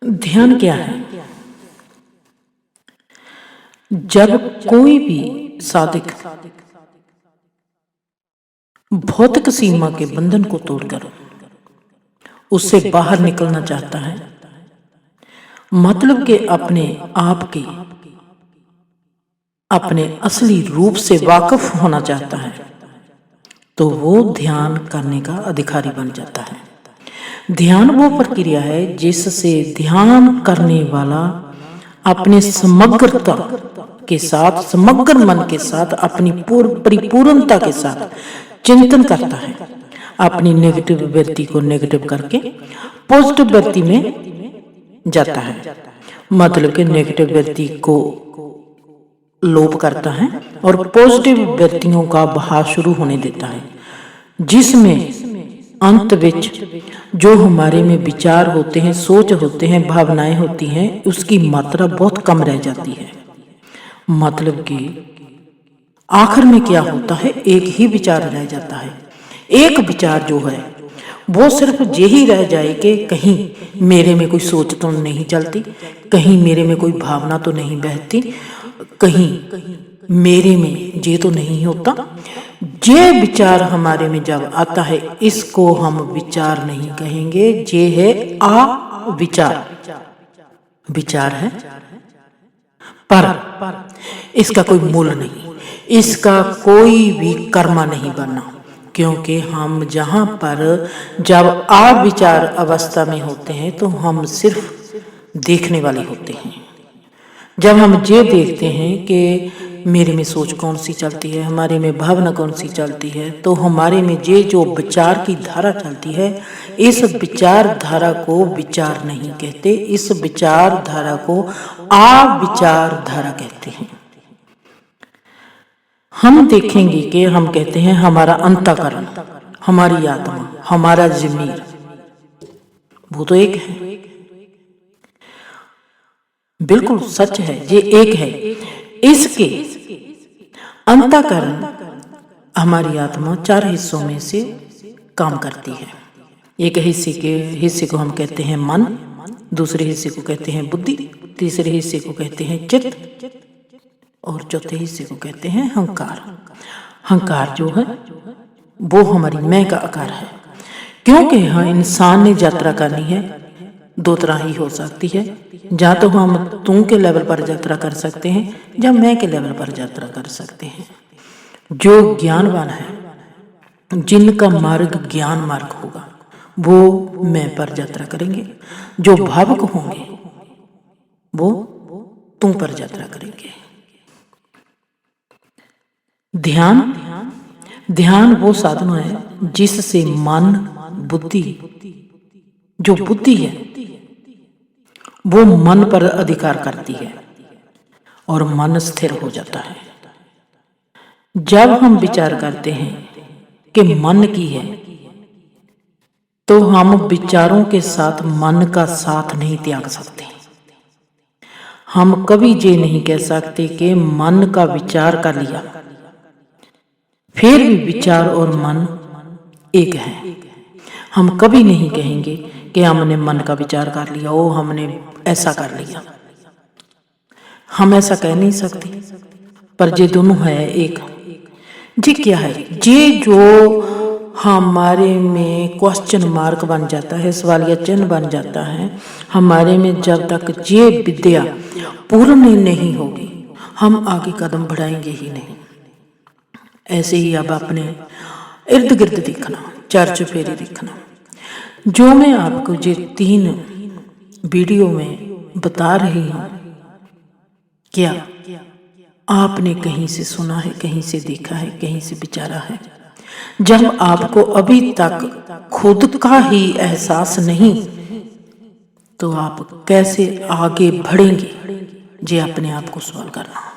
ध्यान क्या है? जब कोई भी साधक भौतिक सीमा के बंधन को तोड़कर उससे बाहर निकलना चाहता है, मतलब कि अपने आप के अपने असली रूप से वाकिफ होना चाहता है, तो वो ध्यान करने का अधिकारी बन जाता है। ध्यान वो प्रक्रिया है जिससे ध्यान करने वाला अपने समग्रता के साथ, समग्र मन के साथ, अपनी परिपूर्णता के साथ चिंतन करता है। अपनी नेगेटिव वृत्ति को नेगेटिव करके पॉजिटिव वृत्ति में जाता है, मतलब कि नेगेटिव वृत्ति को लोप करता है और पॉजिटिव वृत्तियों का बहाव शुरू होने देता है, जिसमें अंत विच जो हमारे में विचार होते हैं, सोच होते हैं, भावनाएं होती हैं, उसकी मात्रा बहुत कम रह जाती है। मतलब कि आखिर में क्या होता है, एक ही विचार रह जाता है। एक विचार जो है वो सिर्फ यही रह जाए कि कहीं मेरे में कोई सोच तो नहीं चलती, कहीं मेरे में कोई भावना तो नहीं बहती, कहीं मेरे में ये तो नहीं होता। ये विचार हमारे में जब आता है, इसको हम विचार नहीं कहेंगे, ये है अविचार। विचार है पर इसका कोई मूल नहीं, इसका कोई भी कर्मा नहीं बनना, क्योंकि हम जहां पर जब अविचार अवस्था में होते हैं तो हम सिर्फ देखने वाले होते हैं। जब हम ये देखते हैं कि मेरे में सोच कौन सी चलती है, हमारे में भावना कौन सी चलती है, तो हमारे में ये जो विचार की धारा चलती है, इस विचार धारा को विचार नहीं कहते, इस विचार धारा को अविचार धारा कहते हैं। हम देखेंगे कि हम कहते हैं हमारा अंतःकरण, हमारी आत्मा, हमारा ज़मीर, वो तो एक है, बिल्कुल सच है, ये एक है। इसके अंतःकरण हमारी आत्मा 4 हिस्सों में से काम करती है। एक हिस्से को हम कहते हैं मन, दूसरे हिस्से को कहते हैं बुद्धि, तीसरे हिस्से को कहते हैं चित्त और चौथे हिस्से को कहते हैं अहंकार। अहंकार जो है वो हमारी मैं का आकार है, क्योंकि हाँ इंसान ने यात्रा करनी है, 2 तरह ही हो सकती है, या तो हम तू के लेवल पर यात्रा कर सकते हैं या मैं के लेवल पर यात्रा कर सकते हैं। जो ज्ञानवान है, जिनका मार्ग ज्ञान मार्ग होगा, वो मैं पर यात्रा करेंगे। जो भावुक होंगे वो तू पर यात्रा करेंगे। ध्यान वो साधन है जिससे मन, बुद्धि, जो बुद्धि है वो मन पर अधिकार करती है और मन स्थिर हो जाता है। जब हम विचार करते हैं कि मन की है, तो हम विचारों के साथ मन का साथ नहीं त्याग सकते। हम कभी ये नहीं कह सकते कि मन का विचार कर लिया, फिर भी विचार और मन एक है। हम कभी नहीं कहेंगे कि हमने मन का विचार कर लिया, ओ हमने ऐसा कर लिया। हम ऐसा कह नहीं सकते, पर ये दोनों है एक। ये क्या है? ये जो हमारे में क्वेश्चन मार्क बन जाता है, सवालिया चिन्ह बन जाता है, हमारे में जब तक ये विद्या पूर्ण नहीं होगी, हम आगे कदम बढ़ाएंगे ही नहीं। ऐसे ही अब अपने इर्द गिर्द देखना, चर्च फेरी देखना। जो मैं आपको ये 3 वीडियो में बता रही हूँ, क्या आपने कहीं से सुना है, कहीं से देखा है, कहीं से विचारा है? जब आपको अभी तक खुद का ही एहसास नहीं, तो आप कैसे आगे बढ़ेंगे? ये अपने आप को सवाल करना।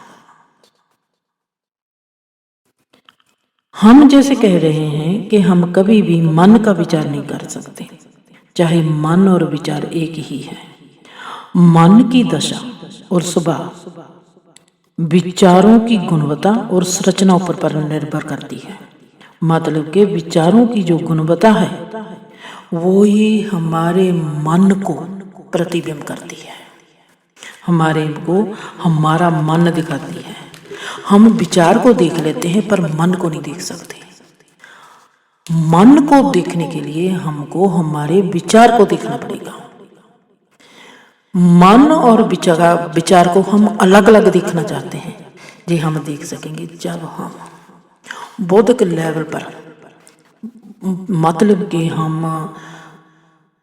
हम जैसे कह रहे हैं कि हम कभी भी मन का विचार नहीं कर सकते, चाहे मन और विचार एक ही है। मन की दशा और स्वभाव विचारों की गुणवत्ता और संरचना पर निर्भर करती है। मतलब कि विचारों की जो गुणवत्ता है वो ही हमारे मन को प्रतिबिंब करती है, हमारे को हमारा मन दिखाती है। हम विचार को देख लेते हैं पर मन को नहीं देख सकते। मन को देखने के लिए हमको हमारे विचार को देखना पड़ेगा। मन और विचार को हम अलग अलग देखना चाहते हैं जी, हम देख सकेंगे जब हम बौद्धिक लेवल पर, मतलब कि हम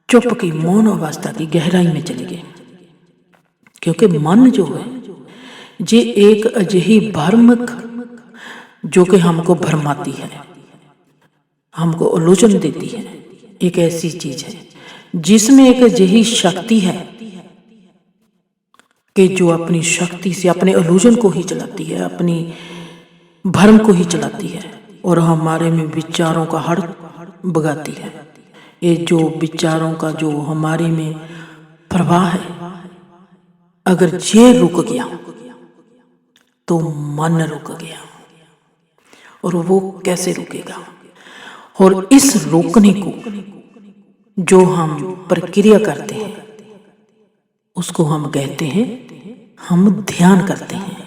चुप की मौन अवस्था की गहराई में चले गए। क्योंकि मन जो है ये एक अजिही भ्रम जो कि हमको भरमाती है, हमको इल्यूजन देती है, एक ऐसी चीज है जिसमें एक अजिही शक्ति है कि जो अपनी शक्ति से अपने इल्यूजन को ही चलाती है, अपनी भ्रम को ही चलाती है और हमारे में विचारों का हड़ भगाती है। ये जो विचारों का जो हमारे में प्रवाह है, अगर ये रुक गया तो मन रुक गया। और वो कैसे रुकेगा? और इस रोकने को जो हम प्रक्रिया करते हैं उसको हम कहते हैं, हम ध्यान करते हैं।